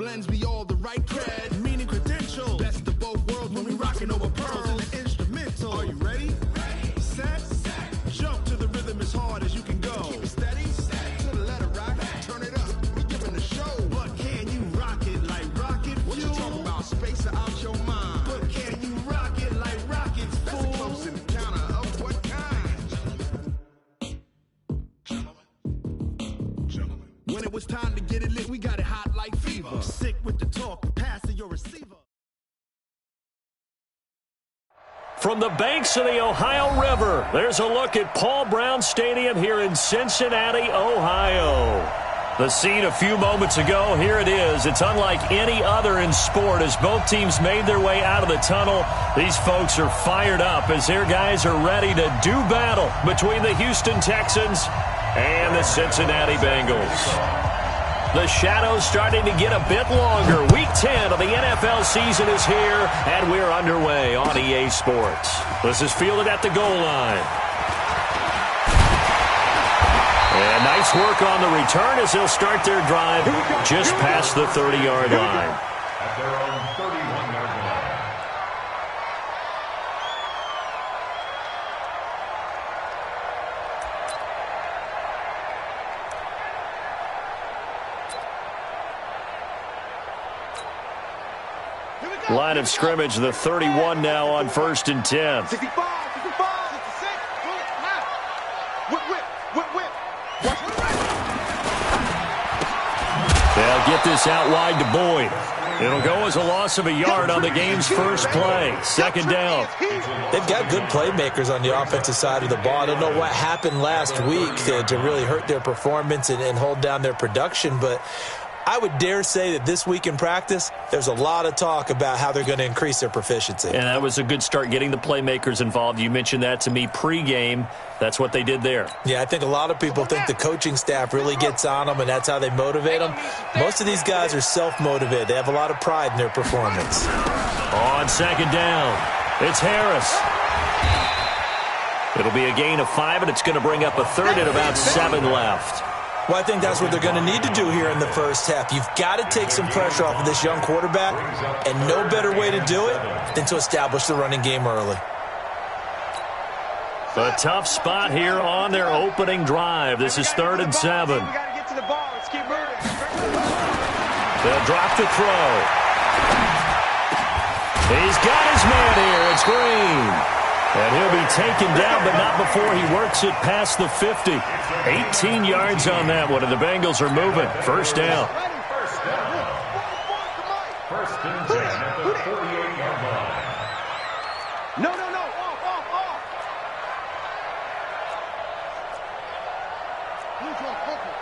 blends me all the right cred, meaning credential. Best of both worlds when we rockin' over pearls and an instrumental. Are you ready? Ready. Set. Jump to the rhythm as hard as you can go. Keep it steady. To the letter rock. Turn it up. We giving the show. But can you rock it like rocket fuel? What you talking about? Space out your mind. But can you rock it like rockets, fool? That's a close encounter of what kind? Gentlemen. When it was time to get it lit, we got it hot like fever. Sick with the talk, passing your receiver. From the banks of the Ohio River, there's a look at Paul Brown Stadium here in Cincinnati, Ohio. The scene a few moments ago, here it is. It's unlike any other in sport as both teams made their way out of the tunnel. These folks are fired up as their guys are ready to do battle between the Houston Texans and the Cincinnati Bengals. The shadow's starting to get a bit longer. Week 10 of the NFL season is here, and we're underway on EA Sports. This is fielded at the goal line. And nice work on the return as they'll start their drive just past the 30-yard line. At their own 31-yard line. Line of scrimmage, the 31 now on 1st and 10. 65, 65, 66, whip. They'll get this out wide to Boyd. It'll go as a loss of a yard on the game's first play. Second down. They've got good playmakers on the offensive side of the ball. I don't know what happened last week to really hurt their performance and hold down their production, but I would dare say that this week in practice, there's a lot of talk about how they're going to increase their proficiency. And that was a good start getting the playmakers involved. You mentioned that to me pregame. That's what they did there. Yeah, I think a lot of people think the coaching staff really gets on them, and that's how they motivate them. Most of these guys are self-motivated. They have a lot of pride in their performance. On second down, it's Harris. It'll be a gain of 5, and it's going to bring up a third and about 7 left. Well, I think that's what they're going to need to do here in the first half. You've got to take some pressure off of this young quarterback, and no better way to do it than to establish the running game early. A tough spot here on their opening drive. This is 3rd and 7. We got to get to the ball. Let's keep moving. They'll drop the throw. He's got his man here. It's Green. And he'll be taken down, but not before he works it past the 50. 18 yards on that one, and the Bengals are moving. First down. First and 10 at the 48-yard line. No. Off. Who's on focus?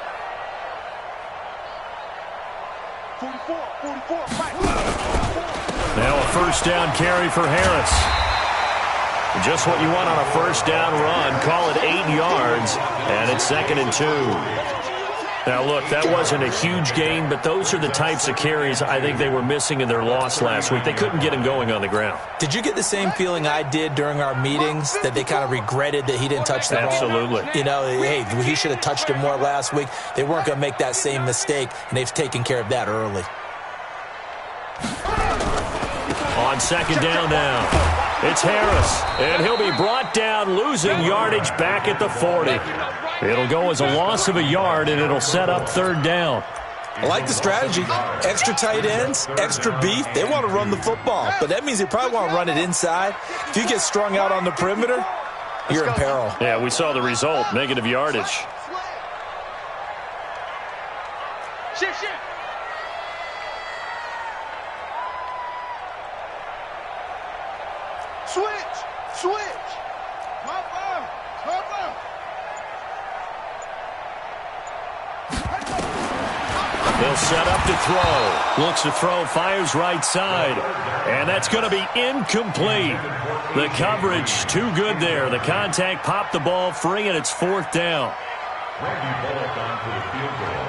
44, fight. Now a first down carry for Harris. Just what you want on a first down run. Call it 8 yards, and it's 2nd and 2. Now, look, that wasn't a huge gain, but those are the types of carries I think they were missing in their loss last week. They couldn't get him going on the ground. Did you get the same feeling I did during our meetings, that they kind of regretted that he didn't touch the ball? Absolutely. You know, hey, he should have touched him more last week. They weren't going to make that same mistake, and they've taken care of that early. On second down now. It's Harris, and he'll be brought down, losing yardage back at the 40. It'll go as a loss of a yard, and it'll set up 3rd down. I like the strategy. Extra tight ends, extra beef. They want to run the football, but that means they probably want to run it inside. If you get strung out on the perimeter, you're in peril. Yeah, we saw the result, negative yardage. Shift. Switch. Cover. They'll set up to throw. Looks to throw, fires right side. And that's going to be incomplete. The coverage too good there. The contact popped the ball free, and it's 4th down. Randy Bullock on for the field goal.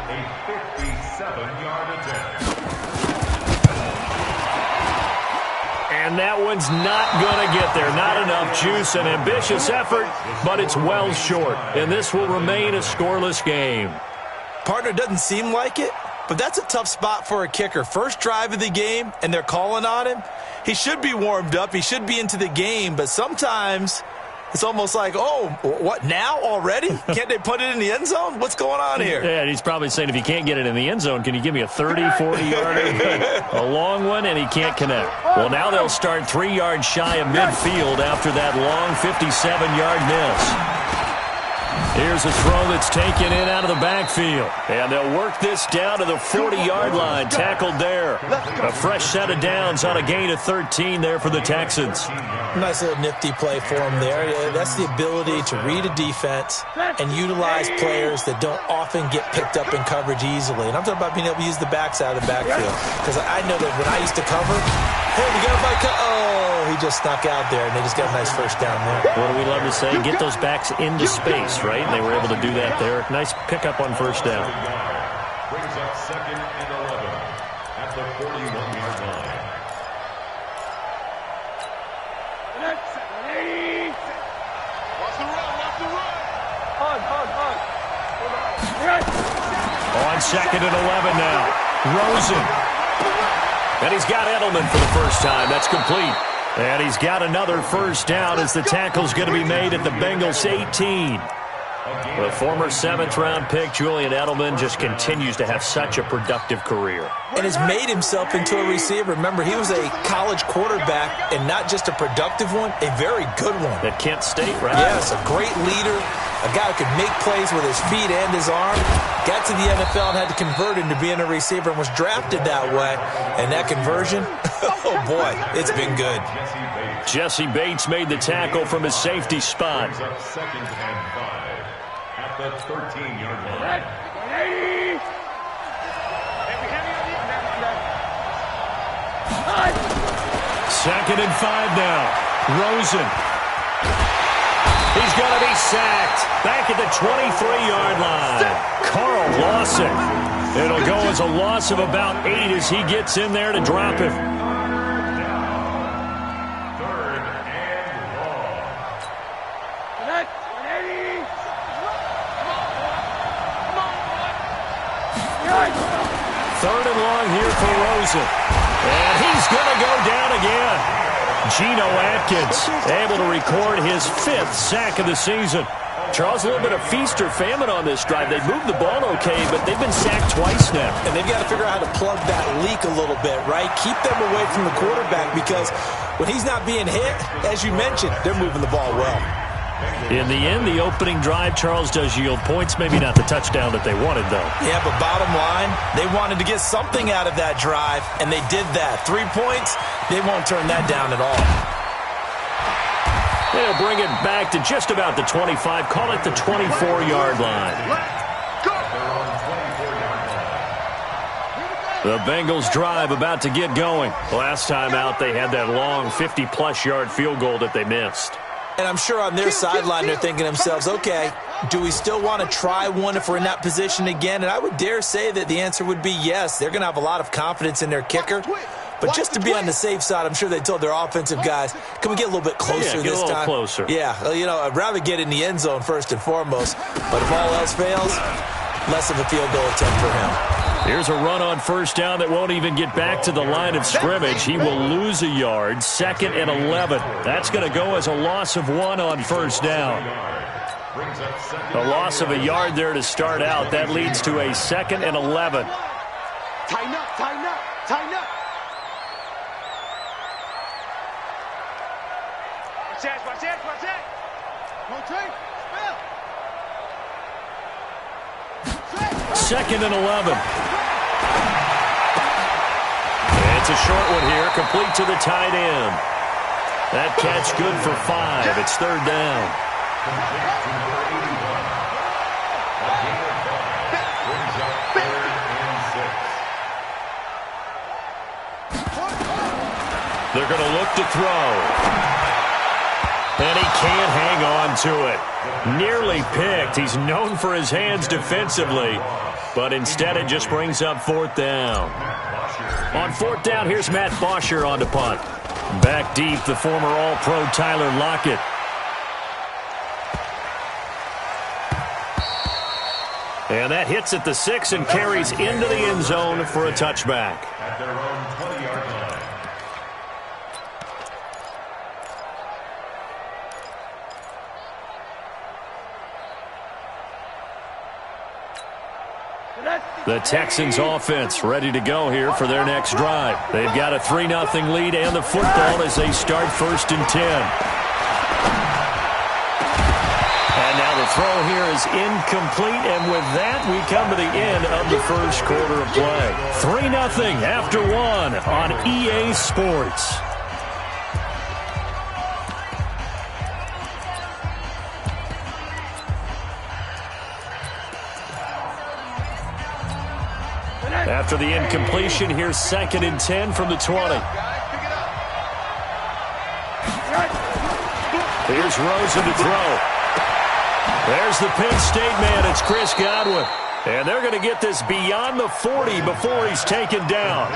A 57-yard attempt. And that one's not going to get there. Not enough juice. An ambitious effort, but it's well short. And this will remain a scoreless game. Partner, doesn't seem like it, but that's a tough spot for a kicker. First drive of the game, and they're calling on him. He should be warmed up. He should be into the game, but sometimes it's almost like, oh, what, now already? Can't they put it in the end zone? What's going on here? Yeah, and he's probably saying, if you can't get it in the end zone, can you give me a 30, 40-yarder? A long one, and he can't connect. Well, now they'll start 3 yards shy of midfield after that long 57-yard miss. Here's a throw that's taken in out of the backfield. And they'll work this down to the 40-yard line. Tackled there. A fresh set of downs on a gain of 13 there for the Texans. Nice little nifty play for him there. Yeah, that's the ability to read a defense and utilize players that don't often get picked up in coverage easily. And I'm talking about being able to use the backside of the backfield. Because I know that when I used to cover, hey, we got a bike. Oh, he just snuck out there, and they just got a nice first down there. What do we love to say? Get those backs into space, right? And they were able to do that there. Nice pickup on first down. Brings up 2nd and 11 at the 41-yard line. Watch the run, watch the run. On 2nd and 11 now. Rosen. And he's got Edelman for the first time. That's complete. And he's got another first down as the tackle's going to be made at the Bengals 18. The former 7th-round pick, Julian Edelman, just continues to have such a productive career. And has made himself into a receiver. Remember, he was a college quarterback, and not just a productive one, a very good one. At Kent State, right? Yes, a great leader, a guy who could make plays with his feet and his arm. Got to the NFL and had to convert into being a receiver and was drafted that way. And that conversion, oh boy, it's been good. Jesse Bates made the tackle from his safety spot. 2nd and 5 at the 13-yard line. Second and 5 now. Rosen. He's going to be sacked. Back at the 23-yard line. Carl Lawson. It'll go as a loss of about 8 as he gets in there to drop him. 3rd and long. Third and long here for Rosen. And he's going to go down again. Geno Atkins able to record his 5th sack of the season. Charles, a little bit of feast or famine on this drive. They moved the ball okay, but they've been sacked twice now. And they've got to figure out how to plug that leak a little bit, right? Keep them away from the quarterback, because when he's not being hit, as you mentioned, they're moving the ball well. In the end, the opening drive, Charles, does yield points. Maybe not the touchdown that they wanted, though. Yeah, but bottom line, they wanted to get something out of that drive, and they did that. 3 points, they won't turn that down at all. They'll bring it back to just about the 25. Call it the 24-yard line. The Bengals drive about to get going. Last time out, they had that long 50-plus yard field goal that they missed. And I'm sure on their sideline they're thinking to themselves, okay, do we still want to try one if we're in that position again? And I would dare say that the answer would be yes. They're going to have a lot of confidence in their kicker. But just to be on the safe side, I'm sure they told their offensive guys, can we get a little bit closer this time? Get a little closer. Yeah, you know, I'd rather get in the end zone first and foremost. But if all else fails, less of a field goal attempt for him. Here's a run on first down that won't even get back to the line of scrimmage. He will lose a yard. 2nd and 11. That's going to go as a loss of 1 on first down. A loss of a yard there to start out. That leads to a 2nd and 11. Tighten up, tighten up, tighten up. Watch that, watch that. Rotate, spell. 2nd and 11. It's a short one here, complete to the tight end. That catch good for 5. It's 3rd down. They're going to look to throw. And he can't hang on to it. Nearly picked. He's known for his hands defensively, but instead it just brings up 4th down. On 4th down, here's Matt Bosher on to punt. Back deep, the former All-Pro Tyler Lockett. And that hits at the 6 and carries into the end zone for a touchback. At their own 20-yard line. The Texans offense ready to go here for their next drive. They've got a 3-0 lead and the football as they start 1st and 10. And now the throw here is incomplete, and with that we come to the end of the first quarter of play. 3-0 after 1 on EA Sports. After the incompletion, here's 2nd and 10 from the 20. Here's Rosen to throw. There's the Penn State man. It's Chris Godwin. And they're going to get this beyond the 40 before he's taken down.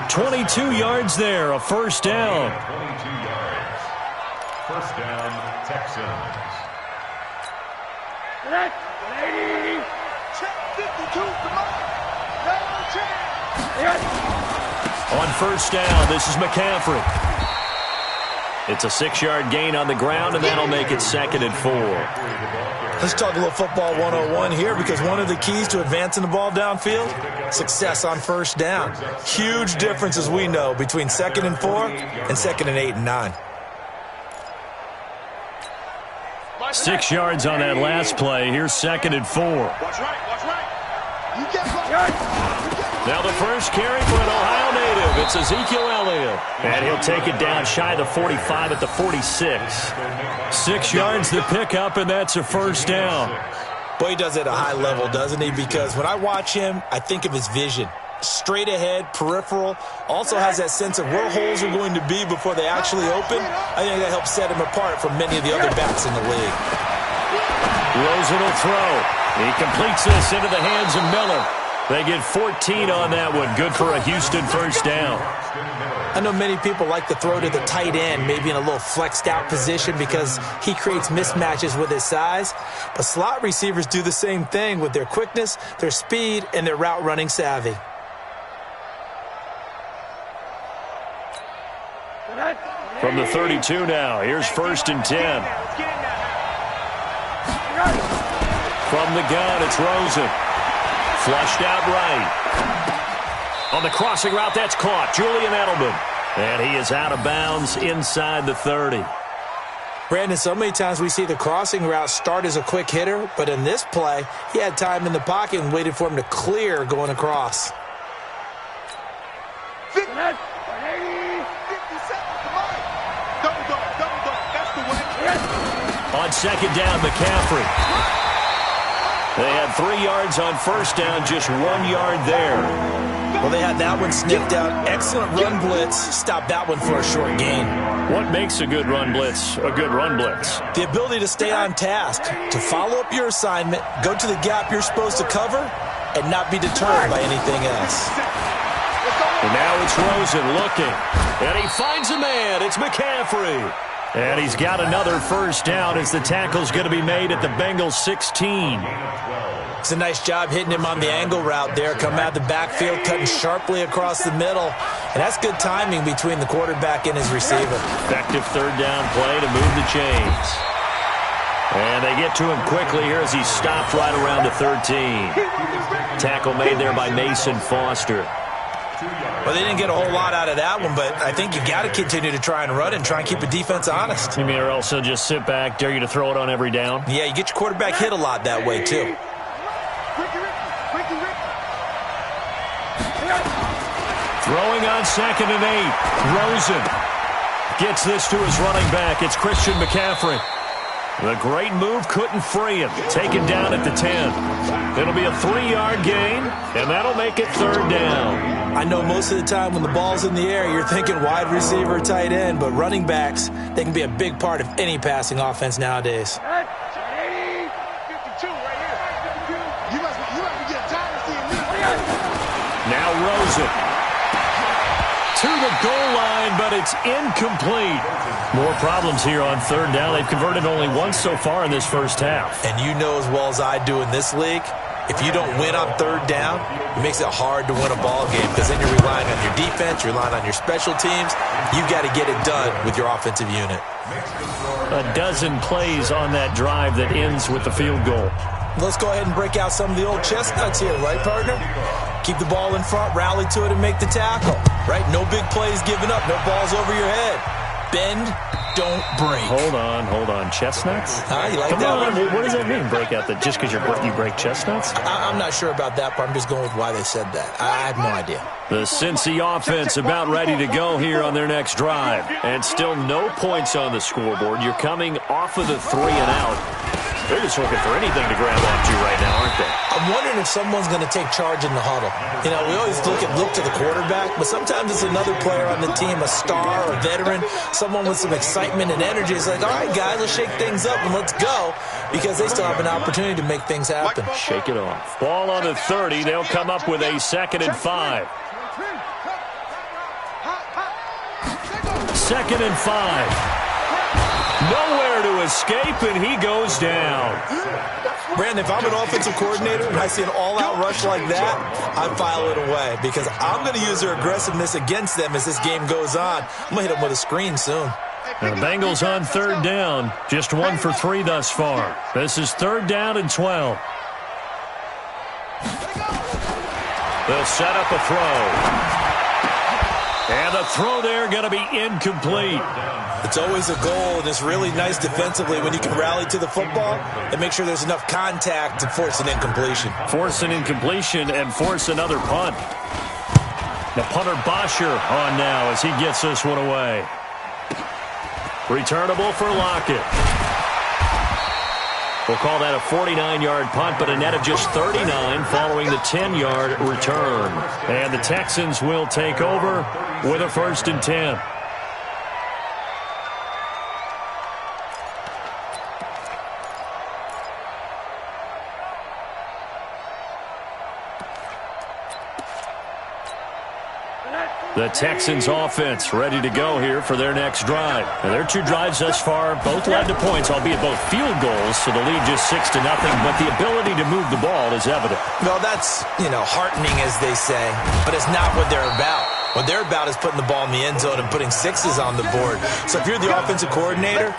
22 yards there, a first down. 22 yards. First down, Texans. Check 52, come on. On first down, this is McCaffrey. It's a 6-yard gain on the ground, and that'll make it 2nd and 4. Let's talk a little football 101 here, because one of the keys to advancing the ball downfield, success on first down. Huge difference, as we know, between 2nd and 4 and 2nd and 8 and 9. 6 yards on that last play. Here's 2nd and 4. Watch right. You get Now the first carry for an Ohio native. It's Ezekiel Elliott. And he'll take it down shy of the 45 at the 46. 6 yards the pickup, and that's a first down. Boy, he does it at a high level, doesn't he? Because when I watch him, I think of his vision. Straight ahead, peripheral, also has that sense of where holes are going to be before they actually open. I think that helps set him apart from many of the other backs in the league. Rosen will throw. He completes this into the hands of Miller. They get 14 on that one. Good for a Houston first down. I know many people like to throw to the tight end, maybe in a little flexed out position because he creates mismatches with his size. But slot receivers do the same thing with their quickness, their speed, and their route running savvy. From the 32 now, here's 1st and 10. From the gun, it's Rosen. Flushed out right. On the crossing route, that's caught. Julian Edelman. And he is out of bounds inside the 30. Brandon, so many times we see the crossing route start as a quick hitter, but in this play, he had time in the pocket and waited for him to clear going across. On second down, McCaffrey. They had 3 yards on first down, just 1 yard there. Well, they had that one sniffed out. Excellent run blitz. Stopped that one for a short gain. What makes a good run blitz a good run blitz? The ability to stay on task, to follow up your assignment, go to the gap you're supposed to cover, and not be deterred by anything else. And now it's Rosen looking. And he finds a man. It's McCaffrey. And he's got another first down as the tackle's going to be made at the Bengals 16. It's a nice job hitting him on the angle route there. Come out of the backfield, cutting sharply across the middle. And that's good timing between the quarterback and his receiver. Effective third down play to move the chains. And they get to him quickly here as he's stopped right around the 13. Tackle made there by Mason Foster. Well, they didn't get a whole lot out of that one, but I think you got to continue to try and run and try and keep the defense honest. You mean or else they'll just sit back, dare you to throw it on every down? Yeah, you get your quarterback hit a lot that way, too. Throwing on 2nd and 8. Rosen gets this to his running back. It's Christian McCaffrey. The great move couldn't free him. Taken down at the 10. It'll be a 3-yard gain, and that'll make it third down. I know most of the time when the ball's in the air, you're thinking wide receiver, tight end, but running backs, they can be a big part of any passing offense nowadays. 52 right here. 52. You must be getting tired of seeing me. Now Rosen to the goal line, but it's incomplete. More problems here on third down. They've converted only once so far in this first half. And you know as well as I do in this league, if you don't win on third down, it makes it hard to win a ball game because then you're relying on your defense, you're relying on your special teams. You've got to get it done with your offensive unit. A dozen plays on that drive that ends with the field goal. Let's go ahead and break out some of the old chestnuts here, right, partner? Keep the ball in front, rally to it, and make the tackle, right? No big plays given up, no balls over your head. Bend, don't break. Hold on. Chestnuts? You like Come that on. one? What does that mean, break out? Just because you break chestnuts? I'm not sure about that, but I'm just going with why they said that. I have no idea. The Cincy offense about ready to go here on their next drive. And still no points on the scoreboard. You're coming off of the 3 and out. They're just looking for anything to grab onto right now, aren't they? I'm wondering if someone's going to take charge in the huddle. You know, we always look to the quarterback, but sometimes it's another player on the team, a star, a veteran, someone with some excitement and energy. It's like, all right, guys, let's shake things up and let's go, because they still have an opportunity to make things happen. Shake it off. Ball on the 30. They'll come up with a 2nd and 5. 2nd and 5. Nowhere to escape, and he goes down. Brandon, if I'm an offensive coordinator and I see an all-out rush like that, I file it away because I'm going to use their aggressiveness against them as this game goes on. I'm going to hit them with a screen soon. And the Bengals on 3rd down. Just 1 for 3 thus far. This is 3rd down and 12. They'll set up a throw. And the throw there going to be incomplete. It's always a goal, and it's really nice defensively when you can rally to the football and make sure there's enough contact to force an incompletion. Force an incompletion and force another punt. The punter Bosher on now as he gets this one away. Returnable for Lockett. We'll call that a 49-yard punt, but a net of just 39 following the 10-yard return. And the Texans will take over with a 1st and 10. The Texans offense ready to go here for their next drive. And their 2 drives thus far both led to points, albeit both field goals, so the lead just 6-0, but the ability to move the ball is evident. Well, that's, heartening, as they say, but it's not what they're about. What they're about is putting the ball in the end zone and putting 6s on the board. So if you're the offensive coordinator,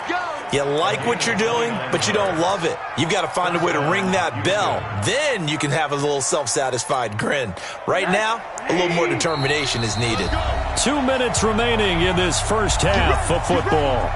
you like what you're doing, but you don't love it. You've got to find a way to ring that bell. Then you can have a little self-satisfied grin. Right now, a little more determination is needed. 2 minutes remaining in this first half of football.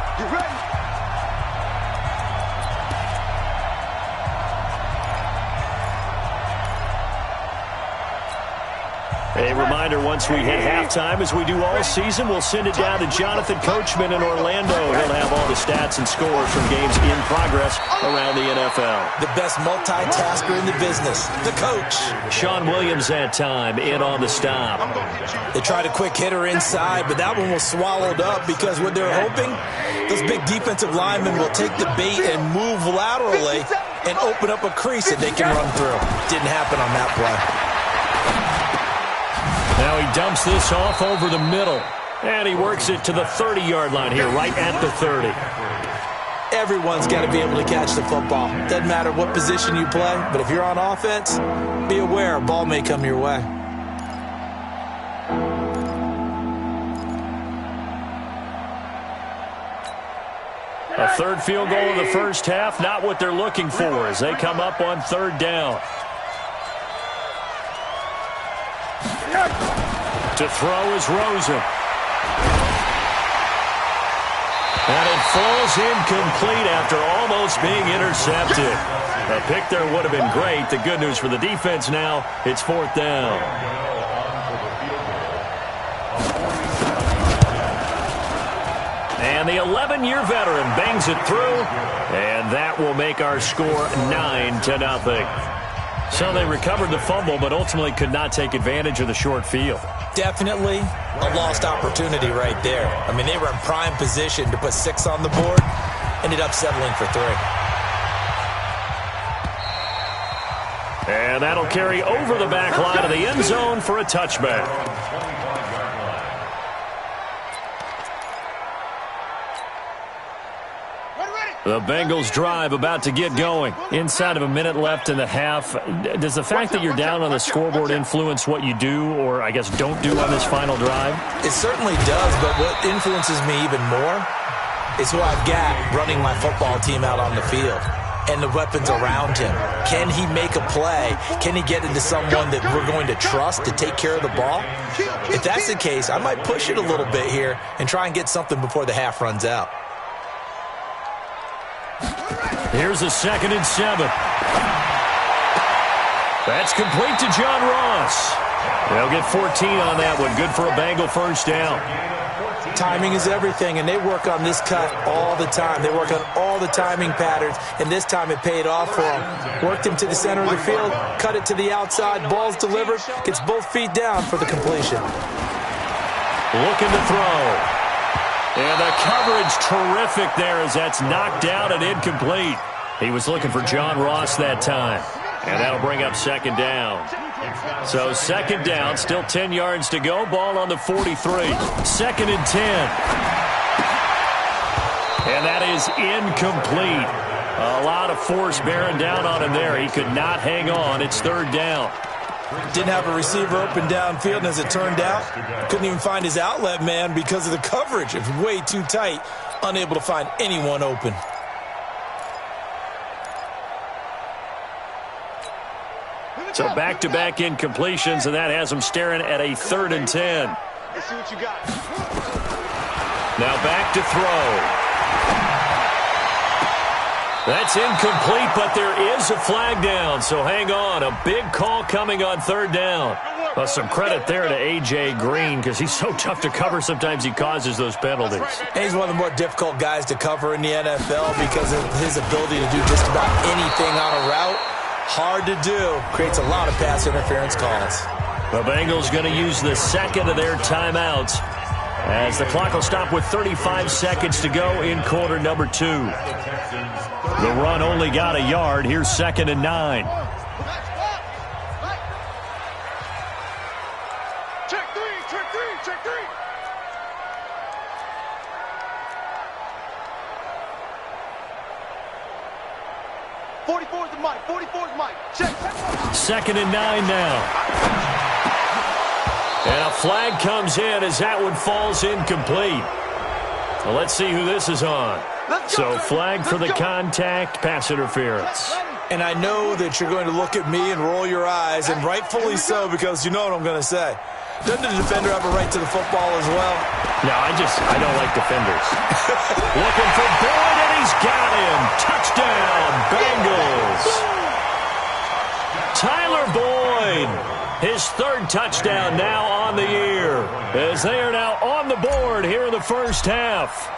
A reminder, once we hit halftime, as we do all season, we'll send it down to Jonathan Coachman in Orlando. He'll have all the stats and scores from games in progress around the NFL. The best multitasker in the business, the coach. Sean Williams that time in on the stop. They tried a quick hitter inside, but that one was swallowed up because what they're hoping, those big defensive linemen will take the bait and move laterally and open up a crease that they can run through. Didn't happen on that play. Now he dumps this off over the middle. And he works it to the 30-yard line here, right at the 30. Everyone's got to be able to catch the football. Doesn't matter what position you play, but if you're on offense, be aware a ball may come your way. A 3rd field goal of the first half, not what they're looking for as they come up on 3rd down. To throw is Rosen. And it falls incomplete after almost being intercepted. A pick there would have been great. The good news for the defense now, it's 4th down. And the 11-year veteran bangs it through. And that will make our score 9-0. So they recovered the fumble, but ultimately could not take advantage of the short field. Definitely a lost opportunity right there. I mean, they were in prime position to put 6 on the board, ended up settling for 3. And that'll carry over the back line of the end zone for a touchback. Ready. The Bengals drive about to get going. Inside of a minute left in the half. Does the fact that you're down on the scoreboard influence what you do or, I guess, don't do on this final drive? It certainly does, but what influences me even more is who I've got running my football team out on the field and the weapons around him. Can he make a play? Can he get into someone that we're going to trust to take care of the ball? If that's the case, I might push it a little bit here and try and get something before the half runs out. Here's a 2nd and 7. That's complete to John Ross. They'll get 14 on that one. Good for a Bengal first down. Timing is everything, and they work on this cut all the time. They work on all the timing patterns, and this time it paid off for them. Worked him to the center of the field, cut it to the outside, ball's delivered, gets both feet down for the completion. Looking to throw. And the coverage terrific there as that's knocked down and incomplete. He was looking for John Ross that time. And that'll bring up 2nd down. So 2nd down, still 10 yards to go. Ball on the 43. 2nd and 10. And that is incomplete. A lot of force bearing down on him there. He could not hang on. It's 3rd down. Didn't have a receiver open downfield, and as it turned out, couldn't even find his outlet man because of the coverage. It was way too tight, unable to find anyone open. So back-to-back incompletions, and that has him staring at a 3rd and 10. Let's see what you got. Now back to throw. That's incomplete, but there is a flag down, so hang on. A big call coming on 3rd down. Well, some credit there to A.J. Green because he's so tough to cover. Sometimes he causes those penalties. And he's one of the more difficult guys to cover in the NFL because of his ability to do just about anything on a route. Hard to do. Creates a lot of pass interference calls. The Bengals going to use the 2nd of their timeouts as the clock will stop with 35 seconds to go in quarter number 2. The run only got a yard. Here's 2nd and 9. Check three. 44's the mic. 44's mic. Check. 2nd and 9 now. And a flag comes in as that one falls incomplete. Well, let's see who this is on. So flag for the contact, pass interference. And I know that you're going to look at me and roll your eyes, and rightfully so, because you know what I'm going to say. Doesn't the defender have a right to the football as well? No, I don't like defenders. Looking for Boyd, and he's got him. Touchdown, Bengals. Tyler Boyd, his 3rd touchdown now on the year, as they are now on the board here in the first half.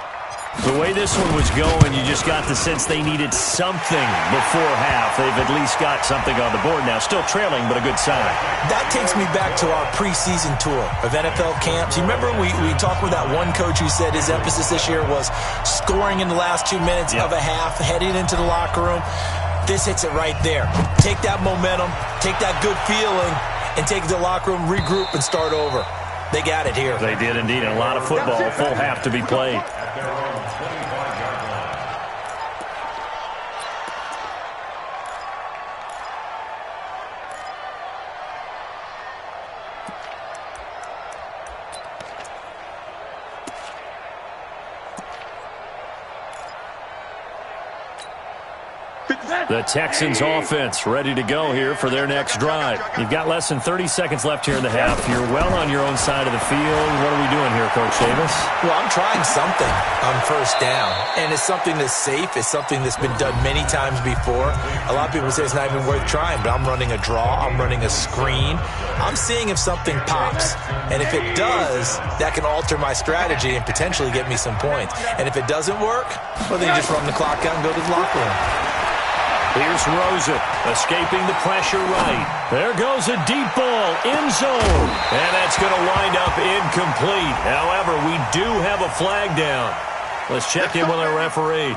The way this one was going, you just got the sense they needed something before half. They've at least got something on the board now. Still trailing, but a good sign. That takes me back to our preseason tour of NFL camps. You remember we talked with that one coach who said his emphasis this year was scoring in the last 2 minutes of a half, heading into the locker room. This hits it right there. Take that momentum, take that good feeling, and take it to the locker room, regroup, and start over. They got it here. They did indeed, and a lot of football, full half to be played. The Texans offense ready to go here for their next drive. You've got less than 30 seconds left here in the half. You're well on your own side of the field. What are we doing here, Coach Davis? Well, I'm trying something on 1st down, and it's something that's safe. It's something that's been done many times before. A lot of people say it's not even worth trying, but I'm running a draw. I'm running a screen. I'm seeing if something pops, and if it does, that can alter my strategy and potentially get me some points. And if it doesn't work, well, then you just run the clock out and go to the locker room. Here's Rosen, escaping the pressure right. There goes a deep ball, end zone. And that's going to wind up incomplete. However, we do have a flag down. Let's check in with our referee.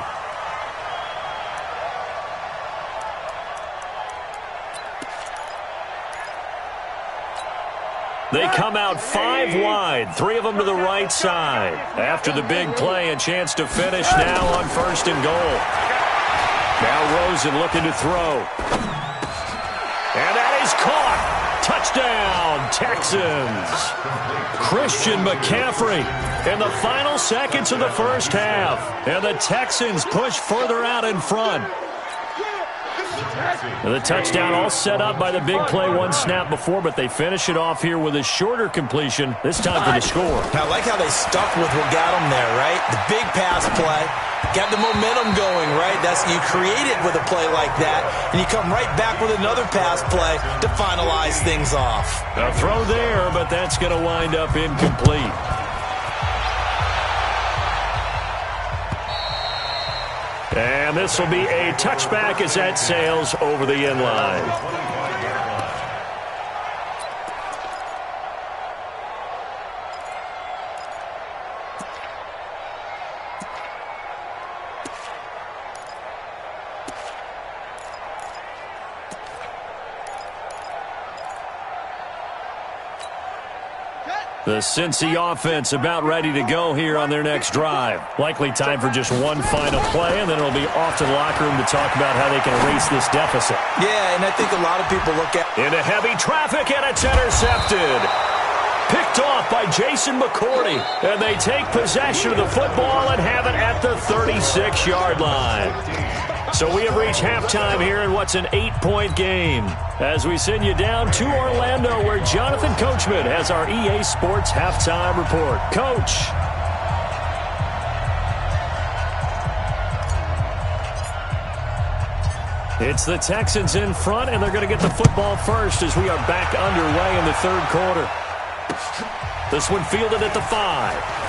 They come out 5 wide, 3 of them to the right side. After the big play, a chance to finish now on 1st and goal. Now Rosen looking to throw. And that is caught. Touchdown, Texans. Christian McCaffrey in the final seconds of the first half. And the Texans push further out in front. And the touchdown all set up by the big play 1 snap before, but they finish it off here with a shorter completion, this time for the score. I like how they stuck with what got them there, right? The big pass play, got the momentum going, right? You create it with a play like that, and you come right back with another pass play to finalize things off. A throw there, but that's going to wind up incomplete. And this will be a touchback as that sails over the end line. The Cincy offense about ready to go here on their next drive. Likely time for just one final play, and then it'll be off to the locker room to talk about how they can erase this deficit. Yeah, and I think a lot of people look at... Into heavy traffic, and it's intercepted. Picked off by Jason McCourty, and they take possession of the football and have it at the 36-yard line. So we have reached halftime here in what's an 8-point game. As we send you down to Orlando, where Jonathan Coachman has our EA Sports halftime report. Coach. It's the Texans in front, and they're going to get the football first as we are back underway in the 3rd quarter. This one fielded at the 5.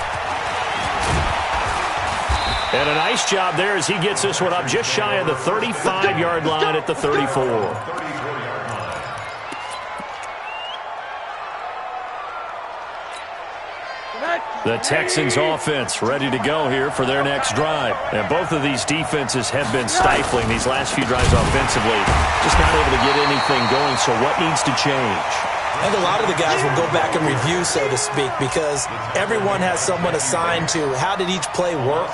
And a nice job there as he gets this one up just shy of the 35-yard line at the 34. The Texans offense ready to go here for their next drive. And both of these defenses have been stifling these last few drives offensively. Just not able to get anything going, so what needs to change? And a lot of the guys will go back and review, so to speak, because everyone has someone assigned to how did each play work.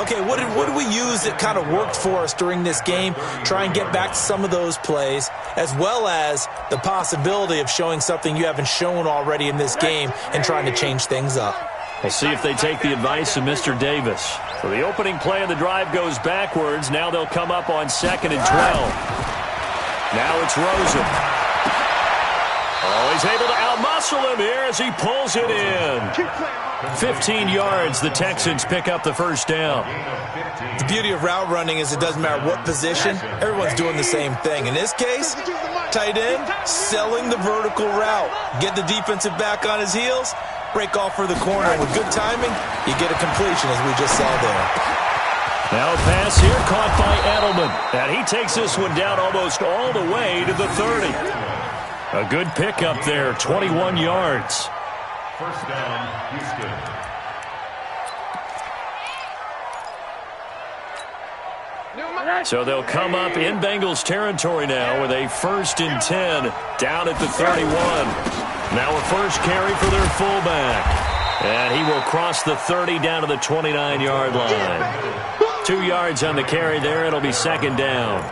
Okay, what did we use that kind of worked for us during this game? Try and get back to some of those plays, as well as the possibility of showing something you haven't shown already in this game and trying to change things up. We'll see if they take the advice of Mr. Davis. So the opening play of the drive goes backwards. Now they'll come up on 2nd and 12. Now it's Rosen. Oh, he's able to outmuscle him here as he pulls it in. 15 yards, the Texans pick up the first down. The beauty of route running is it doesn't matter what position, everyone's doing the same thing. In this case, tight end, selling the vertical route. Get the defensive back on his heels, break off for the corner. And with good timing, you get a completion as we just saw there. Now a pass here caught by Edelman. And he takes this one down almost all the way to the 30. A good pickup there, 21 yards. First down, Houston. So they'll come up in Bengals territory now with a 1st and 10 down at the 31. Now a first carry for their fullback. And he will cross the 30 down to the 29-yard line. 2 yards on the carry there. It'll be 2nd down.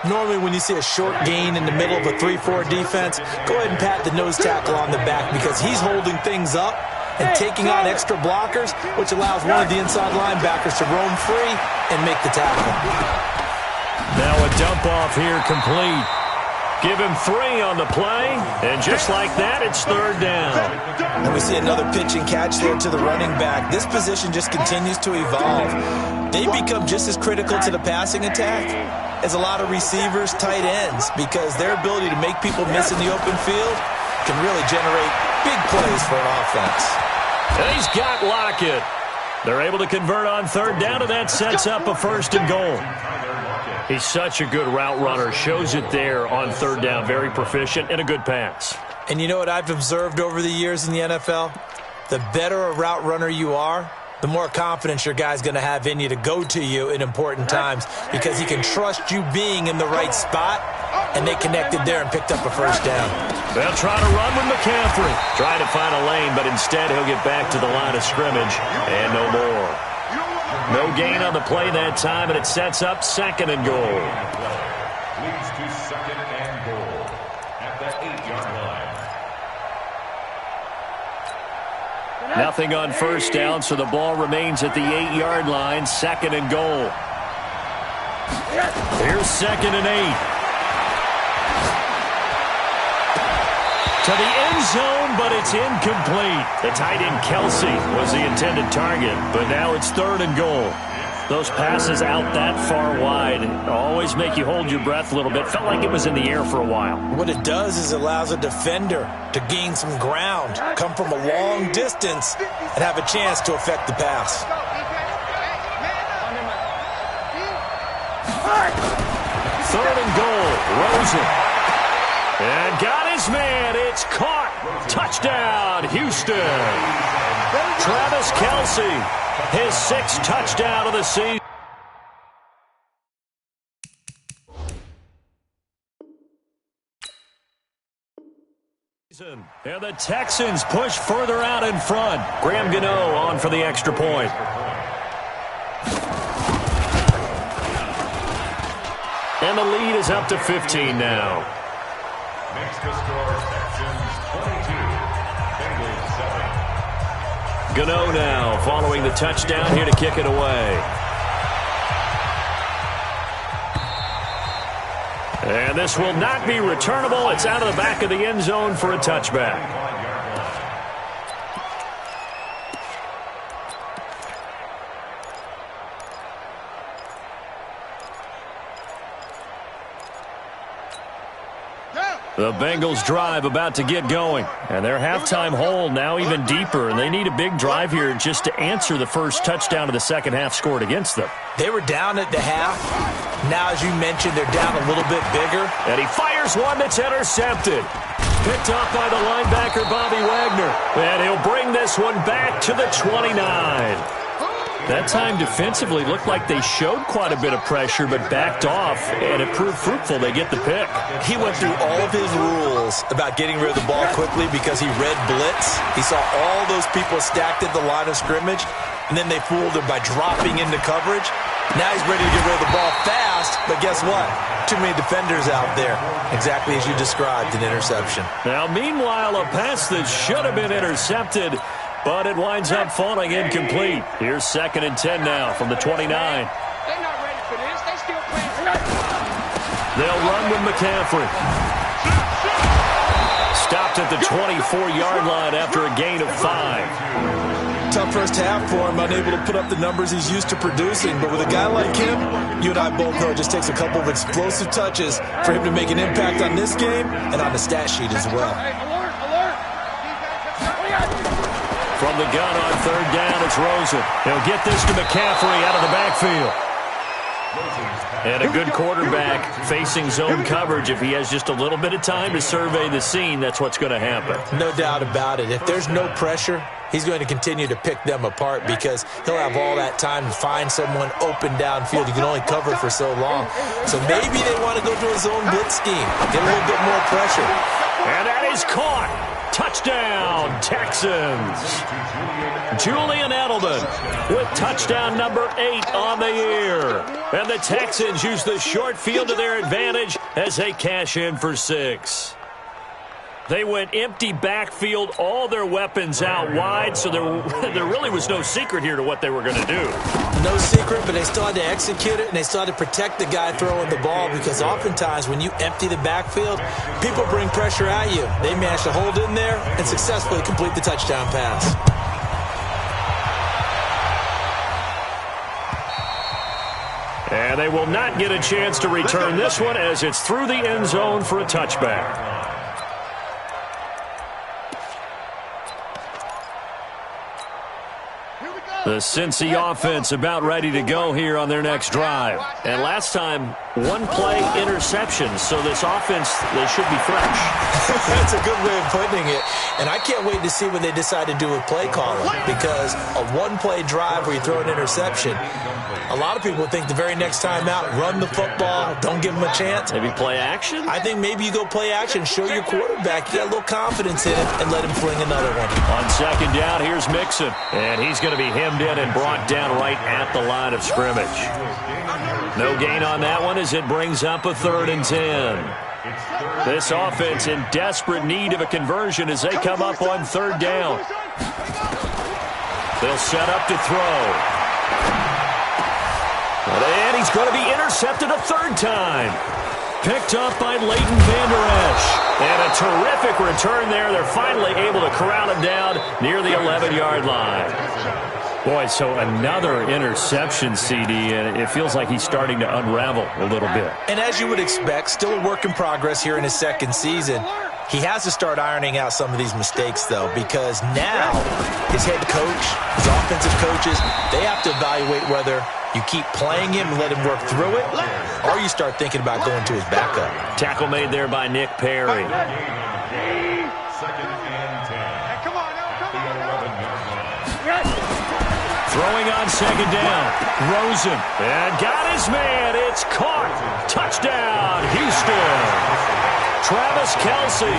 Normally when you see a short gain in the middle of a 3-4 defense, go ahead and pat the nose tackle on the back because he's holding things up and taking on extra blockers, which allows one of the inside linebackers to roam free and make the tackle. Now a dump off here complete. Give him 3 on the play, and just like that, it's 3rd down. And we see another pitch and catch there to the running back. This position just continues to evolve. They become just as critical to the passing attack as a lot of receivers, tight ends, because their ability to make people miss in the open field can really generate big plays for an offense. And he's got Lockett. They're able to convert on 3rd down, and that sets up a 1st and goal. He's such a good route runner. Shows it there on 3rd down. Very proficient and a good pass. And you know what I've observed over the years in the NFL? The better a route runner you are, the more confidence your guy's going to have in you to go to you in important times because he can trust you being in the right spot and they connected there and picked up a first down. They'll try to run with McCaffrey. Trying to find a lane, but instead he'll get back to the line of scrimmage and no more. No gain on the play that time, and it sets up 2nd and goal. Leads to 2nd and goal at the 8-yard line. Nothing on first down, so the ball remains at the 8-yard line. 2nd and goal. Here's 2nd and 8. To the end zone, but it's incomplete. The tight end Kelsey was the intended target, but now it's 3rd and goal. Those passes out that far wide always make you hold your breath a little bit. Felt like it was in the air for a while. What it does is it allows a defender to gain some ground, come from a long distance, and have a chance to affect the pass. 3rd and goal. Rosen. And got his man. It's caught. Touchdown, Houston. Travis Kelce, his 6th touchdown of the season. And the Texans push further out in front. Graham Gano on for the extra point. And the lead is up to 15 now. Next to score, Texans 22, Bengals 7. Gano now following the touchdown here to kick it away. And this will not be returnable. It's out of the back of the end zone for a touchback. The Bengals drive about to get going, and their halftime hole now even deeper, and they need a big drive here just to answer the first touchdown of the second half scored against them. They were down at the half. Now, as you mentioned, they're down a little bit bigger. And he fires one that's intercepted. Picked off by the linebacker, Bobby Wagner. And he'll bring this one back to the 29. That time defensively looked like they showed quite a bit of pressure but backed off, and it proved fruitful. They get the pick. He went through all of his rules about getting rid of the ball quickly because he read blitz. He saw all those people stacked at the line of scrimmage, and then they fooled him by dropping into coverage. Now he's ready to get rid of the ball fast, but guess what? Too many defenders out there. Exactly as you described, an interception. Now, meanwhile, a pass that should have been intercepted, but it winds up falling incomplete. Here's 2nd and 10 now from the 29. They're not ready for this. They still playing. They'll run with McCaffrey. Stopped at the 24-yard line after a gain of 5. Tough first half for him, unable to put up the numbers he's used to producing. But with a guy like him, you and I both know it just takes a couple of explosive touches for him to make an impact on this game and on the stat sheet as well. From the gun on 3rd down, it's Rosen. He'll get this to McCaffrey out of the backfield. And a good quarterback facing zone coverage. If he has just a little bit of time to survey the scene, that's what's going to happen. No doubt about it. If there's no pressure, he's going to continue to pick them apart because he'll have all that time to find someone open downfield. You can only cover for so long. So maybe they want to go to a zone blitz scheme, get a little bit more pressure. And that is caught. Touchdown, Texans. Julian Edelman with touchdown number 8 on the year. And the Texans use the short field to their advantage as they cash in for 6. They went empty backfield, all their weapons out wide, so there really was no secret here to what they were going to do. No secret, but they still had to execute it, and they still had to protect the guy throwing the ball because oftentimes when you empty the backfield, people bring pressure at you. They managed to hold in there and successfully complete the touchdown pass. And they will not get a chance to return this one as it's through the end zone for a touchback. Here we go. The Cincy offense about ready to go here on their next drive. And last time, one-play interception, so this offense, they should be fresh. That's a good way of putting it. And I can't wait to see what they decide to do with play calling, because a one-play drive where you throw an interception, a lot of people think the very next time out, run the football, don't give them a chance. Maybe play action? I think maybe you go play action, show your quarterback you got a little confidence in him, and let him fling another one. On second down, here's Mixon. And he's going to be hemmed in and brought down right at the line of scrimmage. No gain on that one as it brings up a 3rd and 10. This offense in desperate need of a conversion as they come up on 3rd down. They'll set up to throw. And he's going to be intercepted a 3rd time. Picked up by Leighton Vander Esch. And a terrific return there. They're finally able to corral him down near the 11-yard line. Boy, so another interception, CD, and it feels like he's starting to unravel a little bit. And as you would expect, still a work in progress here in his 2nd season. He has to start ironing out some of these mistakes, though, because now his head coach, his offensive coaches, they have to evaluate whether you keep playing him and let him work through it, or you start thinking about going to his backup. Tackle made there by Nick Perry. Throwing on 2nd down. Rosen. And got his man. It's caught. Touchdown, Houston. Travis Kelce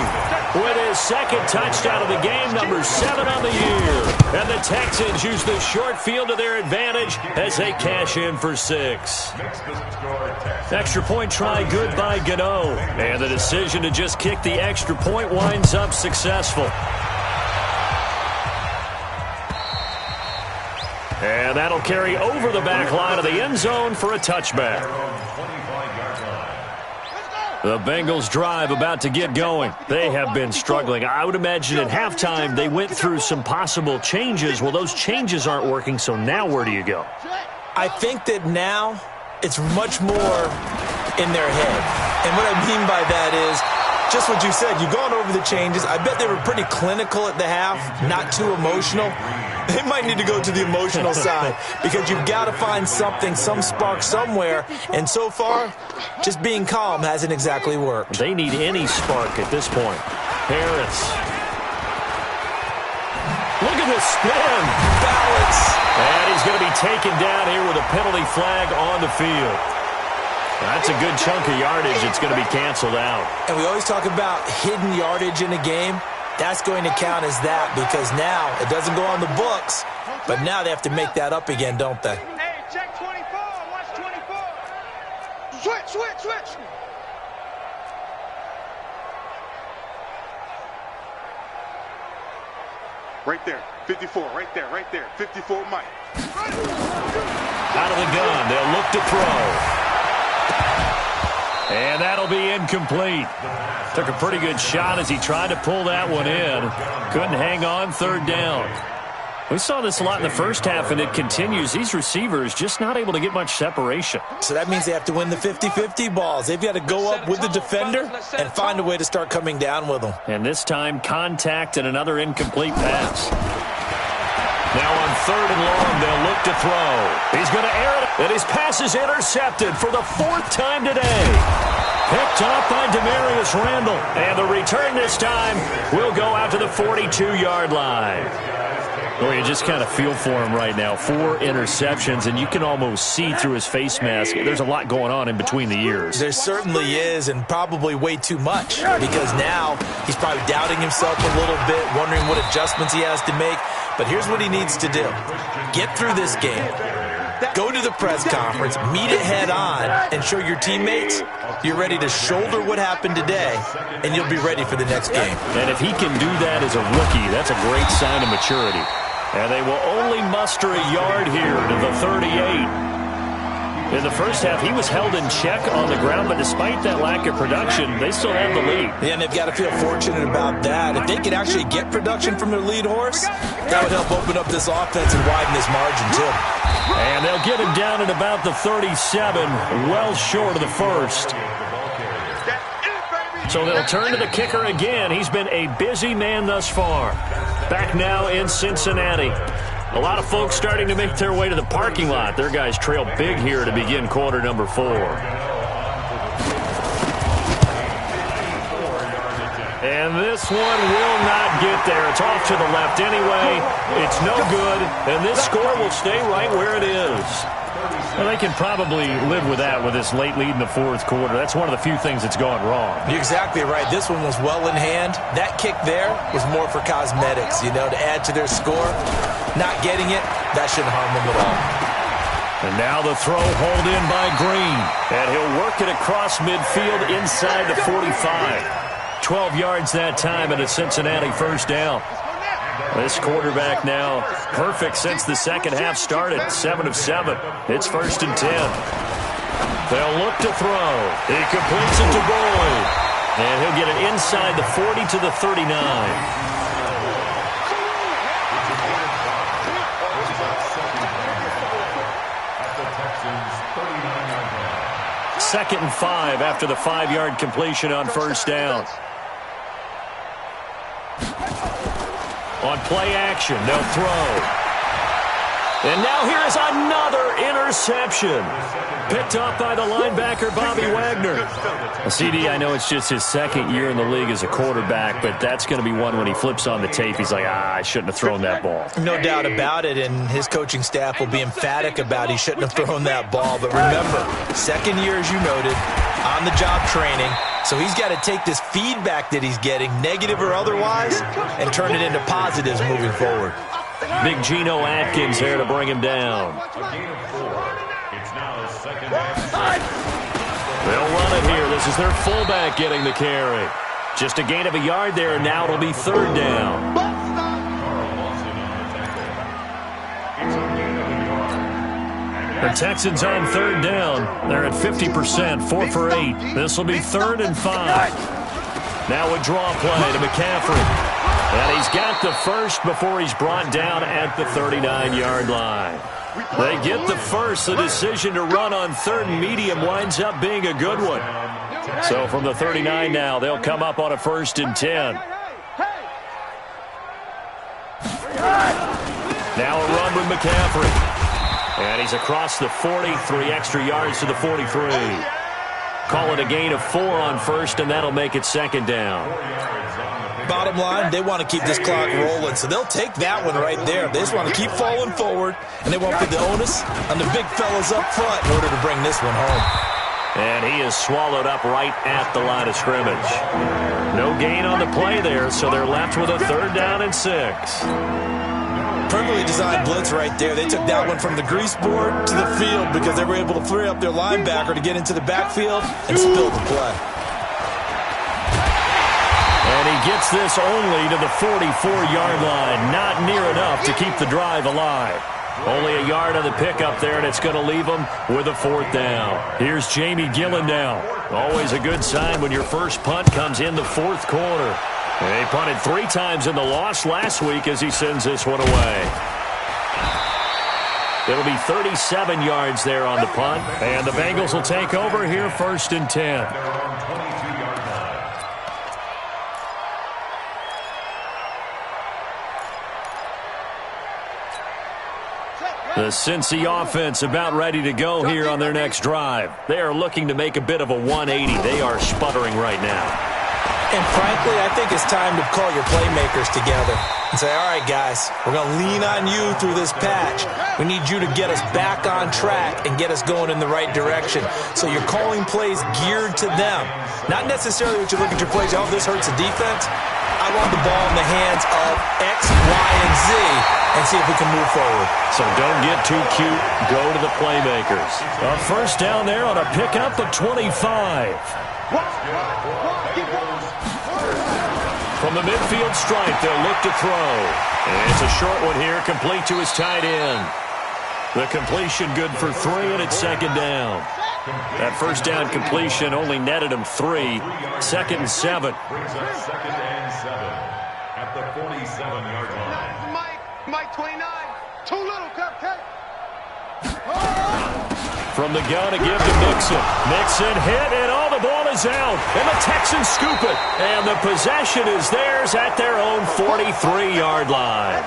with his 2nd touchdown of the game, number 7 on the year. And the Texans use the short field to their advantage as they cash in for 6. Extra point try good by Gano. And the decision to just kick the extra point winds up successful. And that'll carry over the back line of the end zone for a touchback. The Bengals drive about to get going. They have been struggling. I would imagine at halftime they went through some possible changes. Well, those changes aren't working, so now where do you go? I think that now it's much more in their head. And what I mean by that is just what you said. You've gone over the changes. I bet they were pretty clinical at the half, not too emotional. They might need to go to the emotional side because you've got to find something, some spark somewhere. And so far, just being calm hasn't exactly worked. They need any spark at this point. Harris. Look at this spin. Balance. And he's going to be taken down here with a penalty flag on the field. That's a good chunk of yardage. It's going to be canceled out. And we always talk about hidden yardage in a game. That's going to count as that because now it doesn't go on the books, but now they have to make that up again, don't they? Hey, check 24. Watch 24. Switch. Right there. 54. Right there. 54, Mike. Out of the gun. They'll look to throw. And that'll be incomplete. Took a pretty good shot as he tried to pull that one in. Couldn't hang on 3rd down. We saw this a lot in the first half, and it continues. These receivers just not able to get much separation. So that means they have to win the 50-50 balls. They've got to go up with the defender and find a way to start coming down with them. And this time, contact and another incomplete pass. Now on 3rd and long, they'll look to throw. He's going to air it, and his pass is intercepted for the 4th time today. Picked up by Demarius Randall. And the return this time will go out to the 42-yard line. Well, you just kind of feel for him right now. 4 interceptions, and you can almost see through his face mask. There's a lot going on in between the ears. There certainly is, and probably way too much, because now he's probably doubting himself a little bit, wondering what adjustments he has to make. But here's what he needs to do. Get through this game. Go to the press conference, meet it head on, and show your teammates you're ready to shoulder what happened today, and you'll be ready for the next game. And if he can do that as a rookie, that's a great sign of maturity. And they will only muster a yard here to the 38. In the first half, he was held in check on the ground, but despite that lack of production, they still have the lead. Yeah, and they've got to feel fortunate about that. If they could actually get production from their lead horse, that would help open up this offense and widen this margin, too. And they'll get him down at about the 37, well short of the first. So they'll turn to the kicker again. He's been a busy man thus far. Back now in Cincinnati. A lot of folks starting to make their way to the parking lot. Their guys trail big here to begin quarter number 4. And this one will not get there. It's off to the left anyway. It's no good, and this score will stay right where it is. Well, they can probably live with that with this late lead in the 4th quarter. That's one of the few things that's gone wrong. You're exactly right. This one was well in hand. That kick there was more for cosmetics, to add to their score. Not getting it, that shouldn't harm them at all. And now the throw hauled in by Green. And he'll work it across midfield inside the 45. 12 yards that time and a Cincinnati first down. This quarterback now perfect since the second half started. 7 of 7. It's 1st and 10. They'll look to throw. He completes it to Boyd. And he'll get it inside the 40 to the 39. Second and 5 after the 5-yard completion on first down. On play action, they'll throw. And now here is another interception. Picked up by the linebacker, Bobby Wagner. CD, I know it's just his second year in the league as a quarterback, but that's going to be one when he flips on the tape. He's like, I shouldn't have thrown that ball. No doubt about it, and his coaching staff will be emphatic about he shouldn't have thrown that ball. But remember, second year, as you noted, on-the-job training. So he's got to take this feedback that he's getting, negative or otherwise, and turn it into positives moving forward. Big Geno Atkins there to bring him down. It's now 2nd and 7. They'll run it here. This is their fullback getting the carry. Just a gain of a yard there, and now it'll be 3rd down. The Texans on 3rd down. They're at 50%, 4 for 8. This will be 3rd and 5. Now a draw play to McCaffrey. And he's got the first before he's brought down at the 39-yard line. They get the first. The decision to run on 3rd and medium winds up being a good one. So from the 39 now, they'll come up on a 1st and 10. Now a run with McCaffrey. And he's across the 40, 3 extra yards to the 43. Call it a gain of 4 on 1st, and that'll make it 2nd down. Bottom line, they want to keep this clock rolling, so they'll take that one right there. They just want to keep falling forward, and they won't put the onus on the big fellas up front in order to bring this one home. And he is swallowed up right at the line of scrimmage. No gain on the play there, so they're left with a 3rd down and 6. Perfectly designed blitz right there. They took that one from the grease board to the field because they were able to free up their linebacker to get into the backfield and spill the play. And he gets this only to the 44-yard line. Not near enough to keep the drive alive. Only a yard on the pickup there, and it's going to leave them with a 4th down. Here's Jamie Gillen now. Always a good sign when your first punt comes in the 4th quarter. And he punted 3 times in the loss last week as he sends this one away. It'll be 37 yards there on the punt. And the Bengals will take over here 1st and 10. The Cincy offense about ready to go here on their next drive. They are looking to make a bit of a 180. They are sputtering right now. And frankly, I think it's time to call your playmakers together and say, all right, guys, we're going to lean on you through this patch. We need you to get us back on track and get us going in the right direction. So you're calling plays geared to them. Not necessarily what you look at your plays, oh, this hurts the defense. I want the ball in the hands of X, Y, and Z and see if we can move forward. So don't get too cute. Go to the playmakers. A 1st down there on a pickup of 25. From the midfield stripe, they'll look to throw. And it's a short one here, complete to his tight end. The completion good for 3, and it's 2nd down. That 1st down completion only netted him 3. 2nd and 7. 2nd and 7 at the 47-yard line. Mike 29, too little, cupcake. From the gun, a give to Mixon. Mixon hit, and all the ball is out. And the Texans scoop it. And the possession is theirs at their own 43-yard line.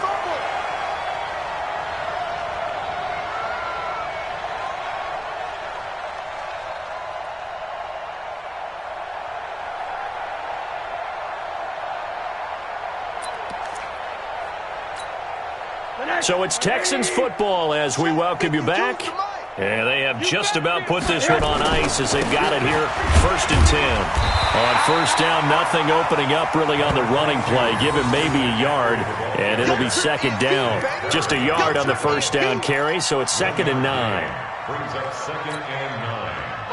So it's Texans football as we welcome you back. And they have just about put this one on ice as they've got it here, 1st and 10. On first down, nothing opening up really on the running play. Give him maybe a yard, and it'll be 2nd down. Just a yard on the first down carry, so it's 2nd and 9. Brings up 2nd and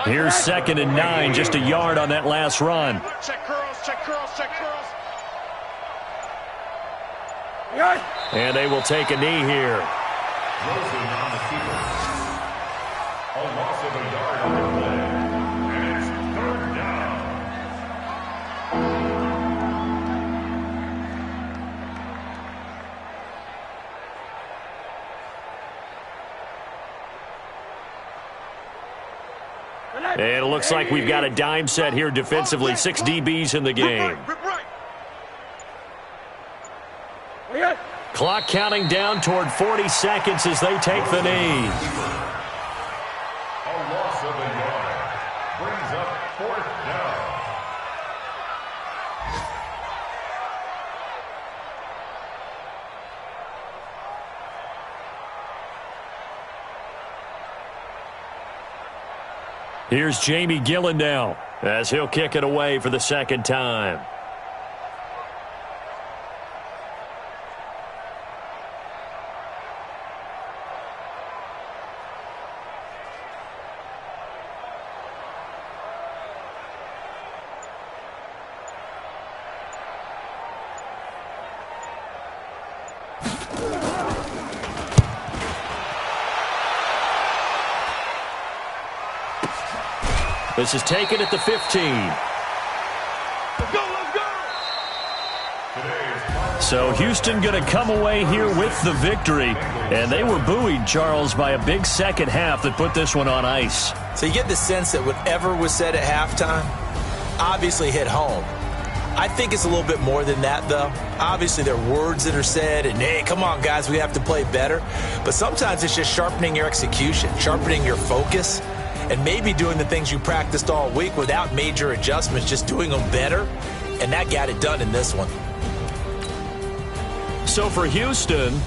9. Here's 2nd and 9, just a yard on that last run. Check curls, check curls, check curls. And they will take a knee here. Rosen on the keeper. A loss of a yard on the play. And it's 3rd down. And it looks like we've got a dime set here defensively. 6 DBs in the game. Clock counting down toward 40 seconds as they take the knee. A loss of a yard. Brings up 4th down. Here's Jamie Gillen now as he'll kick it away for the 2nd time. This is taken at the 15. Let's go, let's go! So Houston going to come away here with the victory. And they were buoyed, Charles, by a big second half that put this one on ice. So you get the sense that whatever was said at halftime obviously hit home. I think it's a little bit more than that, though. Obviously, there are words that are said, and, hey, come on, guys, we have to play better. But sometimes it's just sharpening your execution, sharpening your focus, and maybe doing the things you practiced all week without major adjustments, just doing them better. And that got it done in this one. So for Houston,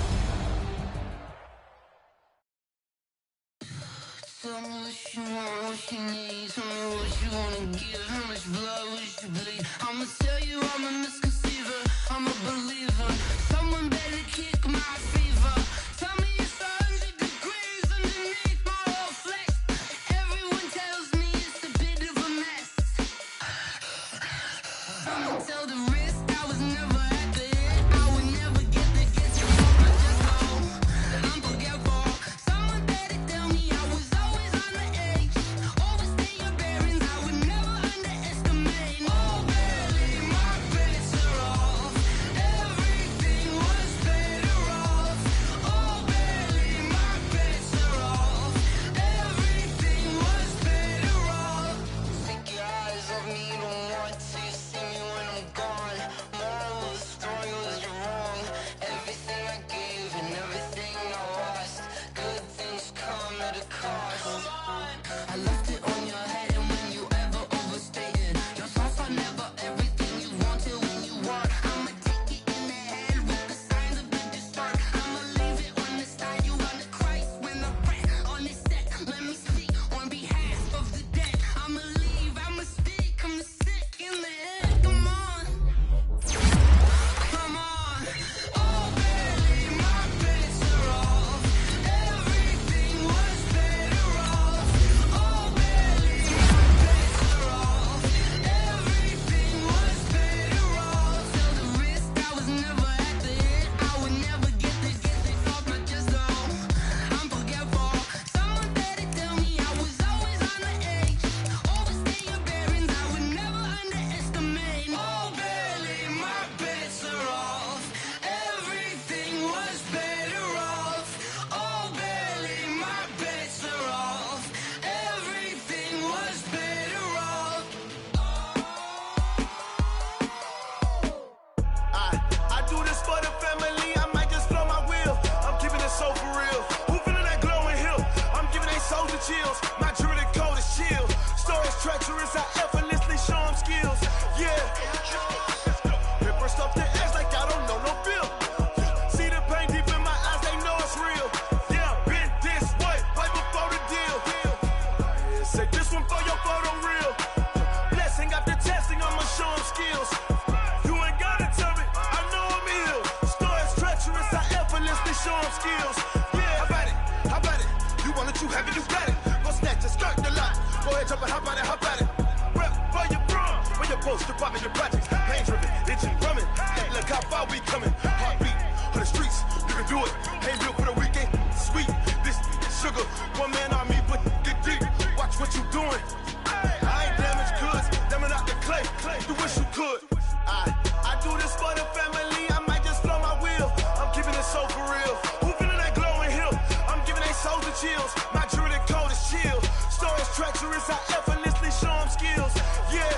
apartment to projects. Pain driven, itching, drumming. Hey, look how far we coming. Heartbeat on the streets, you can do it. Ain't built for the weekend. Sweet, this sugar. One man on me, but get deep. Watch what you doing. I ain't damaged goods, damn out the clay. You wish you could. I do this for the family. I might just flow my wheel. I'm keeping it so for real. Who feeling that glowing hill? I'm giving they souls the chills. My jewelry cold is chill. Stories treacherous, I effortlessly show them skills. Yeah.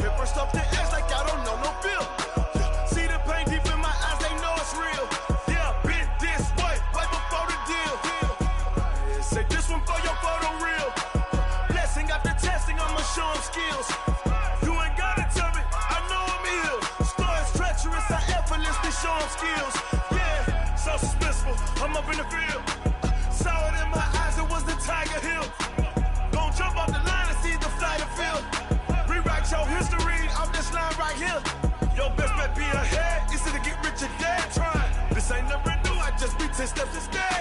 Hit first off the edge like I don't know no feel. See the pain deep in my eyes, they know it's real. Yeah, been this way, right before the deal. Say this one for your photo reel. Blessing after testing, I'ma show them skills. You ain't gotta tell me, I know I'm ill. Stories treacherous, I effortlessly show them skills. Yeah, so suspenseful, I'm up in the field. Saw it in my eyes, it was the Tiger Hill. Gon' jump off the line and see the flight of field. Rewrite your history off this line right here. Your best bet be ahead, easy to get rich or dead trying. This ain't never new, I just be 10 steps instead.